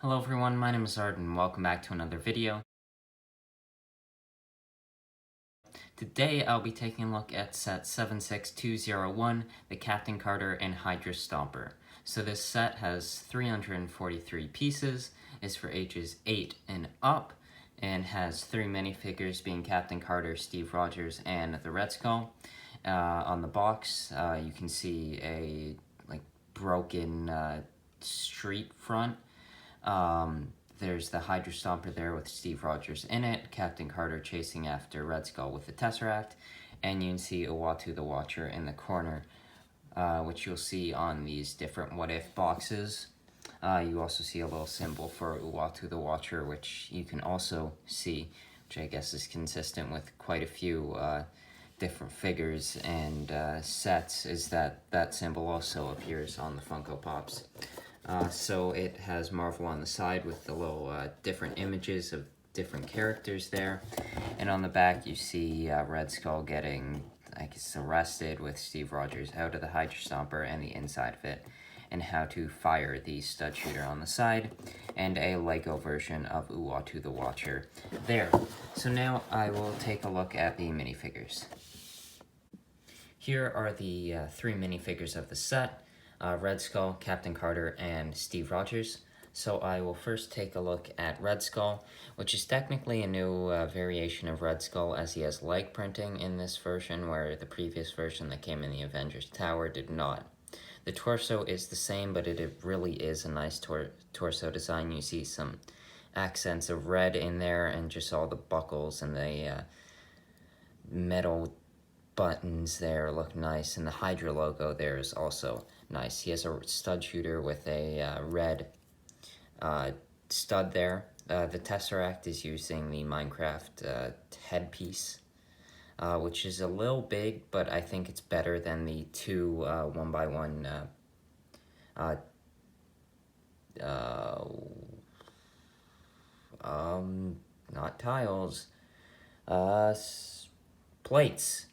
Hello everyone, my name is Zard and welcome back to another video. Today I'll be taking a look at set 76201, the Captain Carter and Hydra Stomper. So this set has 343 pieces, is for ages 8 and up, and has 3 minifigures being Captain Carter, Steve Rogers, and the Red Skull. On the box you can see a broken street front. There's the Hydra Stomper there with Steve Rogers in it, Captain Carter chasing after Red Skull with the Tesseract, and you can see Uatu the Watcher in the corner, which you'll see on these different What If boxes. You also see a little symbol for Uatu the Watcher, which you can also see, which I guess is consistent with quite a few different figures and sets, is that symbol also appears on the Funko Pops. So it has Marvel on the side with the little different images of different characters there. And on the back you see Red Skull getting, I guess, arrested with Steve Rogers out of the Hydra Stomper and the inside of it, and how to fire the stud shooter on the side, and a Lego version of Uatu the Watcher there. So now I will take a look at the minifigures. Here are the 3 minifigures of the set. Red Skull, Captain Carter, and Steve Rogers. So I will first take a look at Red Skull, which is technically a new variation of Red Skull, as he has leg printing in this version, where the previous version that came in the Avengers Tower did not. The torso is the same, but it really is a nice torso design. You see some accents of red in there, and just all the buckles and the metal buttons there look nice, and the Hydra logo there is also nice. He has a stud shooter with a red stud there. The Tesseract is using the Minecraft headpiece, which is a little big, but I think it's better than the 2 1x1 not tiles, plates.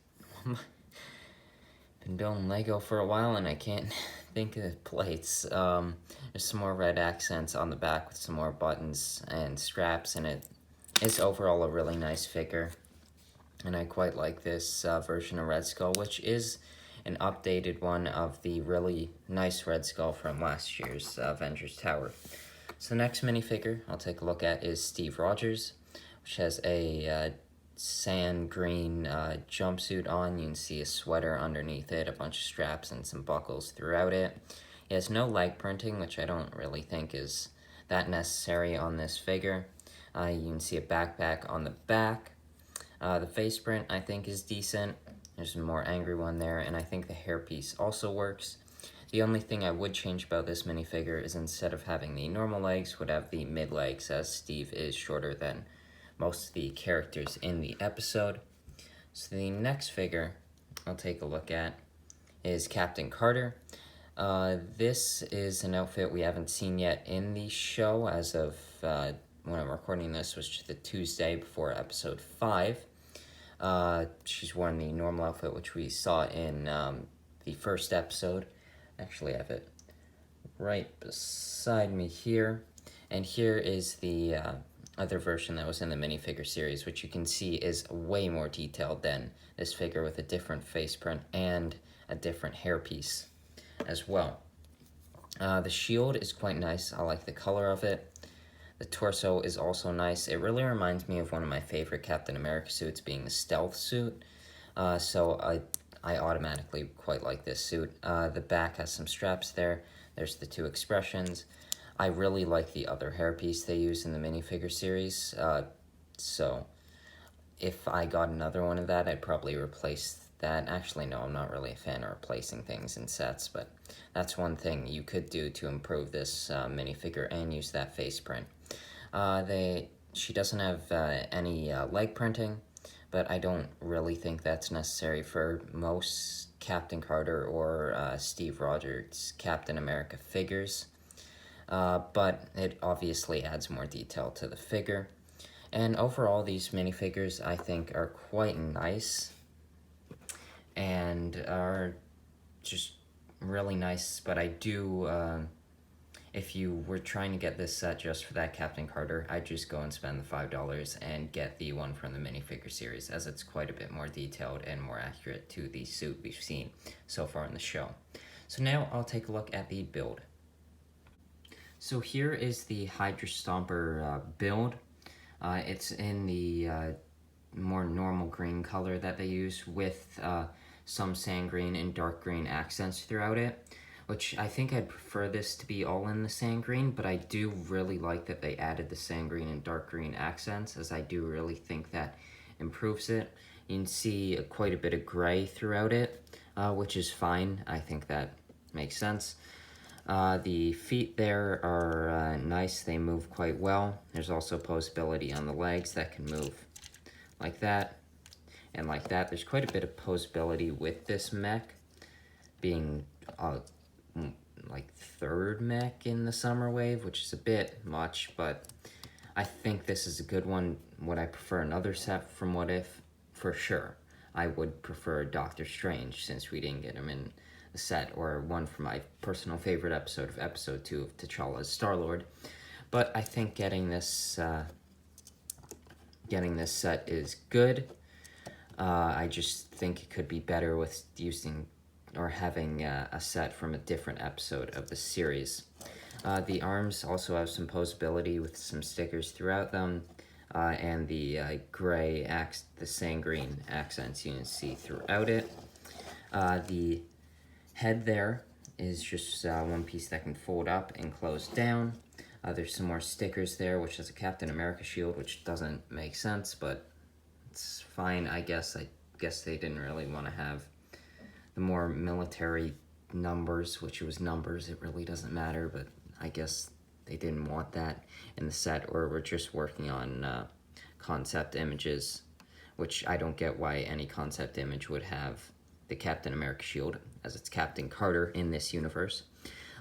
Been doing Lego for a while and I can't think of plates. There's some more red accents on the back with some more buttons and straps, and it is overall a really nice figure. And I quite like this version of Red Skull, which is an updated one of the really nice Red Skull from last year's Avengers Tower. So the next minifigure I'll take a look at is Steve Rogers, which has a sand green jumpsuit on. You can see a sweater underneath it, a bunch of straps and some buckles throughout it. He has no leg printing, which I don't really think is that necessary on this figure. You can see a backpack on the back. The face print I think is decent. There's a more angry one there, and I think the hairpiece also works. The only thing I would change about this minifigure is instead of having the normal legs, would have the mid legs, as Steve is shorter than most of the characters in the episode. So the next figure I'll take a look at is Captain Carter. This is an outfit we haven't seen yet in the show as of when I'm recording this, which is the Tuesday before episode 5. She's worn the normal outfit, which we saw in the first episode. Actually, I have it right beside me here. And here is the other version that was in the minifigure series, which you can see is way more detailed than this figure, with a different face print and a different hairpiece as well. The shield is quite nice. I like the color of it. The torso is also nice. It really reminds me of one of my favorite Captain America suits, being the stealth suit. So I automatically quite like this suit. The back has some straps there. There's the 2 expressions. I really like the other hairpiece they use in the minifigure series, so if I got another one of that, I'd probably replace that. Actually, no, I'm not really a fan of replacing things in sets, but that's one thing you could do to improve this minifigure and use that face print. She doesn't have any leg printing, but I don't really think that's necessary for most Captain Carter or Steve Rogers Captain America figures. But it obviously adds more detail to the figure. And overall, these minifigures I think are quite nice and are just really nice, but I do if you were trying to get this set just for that Captain Carter, I'd just go and spend the $5 and get the one from the minifigure series, as it's quite a bit more detailed and more accurate to the suit we've seen so far in the show. So now I'll take a look at the build. So here is the Hydra Stomper build. It's in the more normal green color that they use with some sand green and dark green accents throughout it, which I think I'd prefer this to be all in the sand green, but I do really like that they added the sand green and dark green accents, as I do really think that improves it. You can see quite a bit of gray throughout it, which is fine. I think that makes sense. The feet there are nice, they move quite well. There's also posability on the legs that can move like that and like that. There's quite a bit of posability with this mech, being like third mech in the summer wave, which is a bit much, but I think this is a good one. Would I prefer another set from What If? For sure. I would prefer Doctor Strange, since we didn't get him in the set, or one from my personal favorite episode of episode 2 of T'Challa's Star-Lord. But I think getting this set is good. I just think it could be better with using or having a set from a different episode of the series. The arms also have some posability with some stickers throughout them, and the the sand green accents you can see throughout it. The head there is just one piece that can fold up and close down. There's some more stickers there, which is a Captain America shield, which doesn't make sense, but it's fine, I guess. I guess they didn't really want to have the more military numbers, which was numbers, it really doesn't matter, but I guess they didn't want that in the set, or we're just working on concept images, which I don't get why any concept image would have the Captain America shield, as it's Captain Carter in this universe.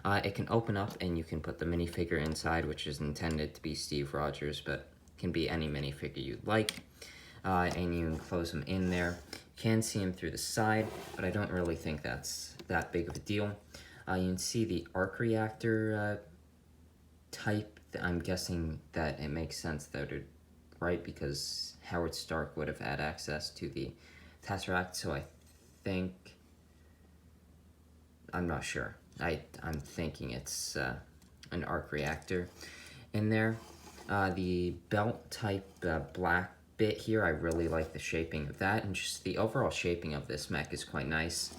It can open up and you can put the minifigure inside, which is intended to be Steve Rogers, but can be any minifigure you'd like. And you can close him in there. You can see him through the side, but I don't really think that's that big of a deal. You can see the arc reactor type. I'm guessing that it makes sense that it, right, because Howard Stark would have had access to the Tesseract, so I think, I'm not sure. I'm thinking it's an arc reactor in there. The belt type black bit here, I really like the shaping of that, and just the overall shaping of this mech is quite nice.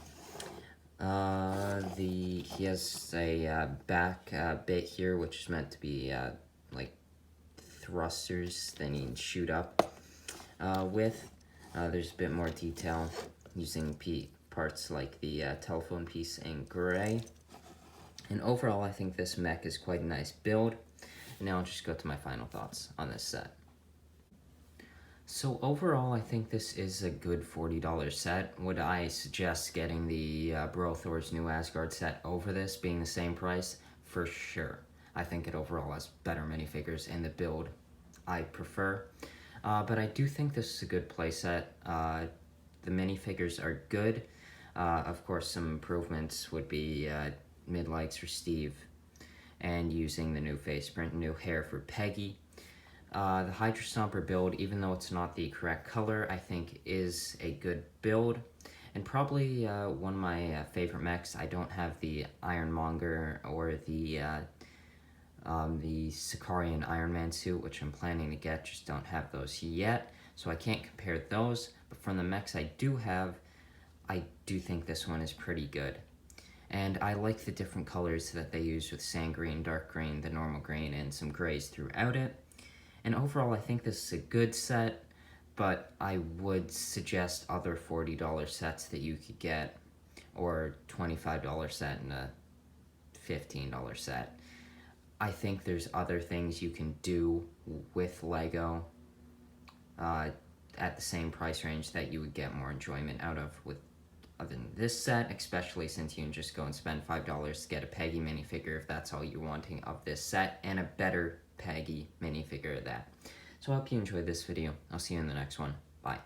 He has a back bit here, which is meant to be like thrusters that he can shoot up with. There's a bit more detail using parts like the telephone piece in gray. And overall, I think this mech is quite a nice build. And now I'll just go to my final thoughts on this set. So overall, I think this is a good $40 set. Would I suggest getting the Thor's New Asgard set over this being the same price? For sure. I think it overall has better minifigures and the build I prefer. But I do think this is a good playset. The minifigures are good. Of course, some improvements would be mid-legs for Steve, and using the new face print, new hair for Peggy. The Hydra Stomper build, even though it's not the correct color, I think is a good build, and probably one of my favorite mechs. I don't have the Ironmonger or the Sicarian Iron Man suit, which I'm planning to get, just don't have those yet, so I can't compare those. But from the mechs I do have, I do think this one is pretty good. And I like the different colors that they use with sand green, dark green, the normal green, and some grays throughout it. And overall, I think this is a good set, but I would suggest other $40 sets that you could get, or $25 set and a $15 set. I think there's other things you can do with Lego at the same price range that you would get more enjoyment out of with other than this set, especially since you can just go and spend $5 to get a Peggy minifigure if that's all you're wanting of this set, and a better Peggy minifigure of that. So I hope you enjoyed this video. I'll see you in the next one. Bye.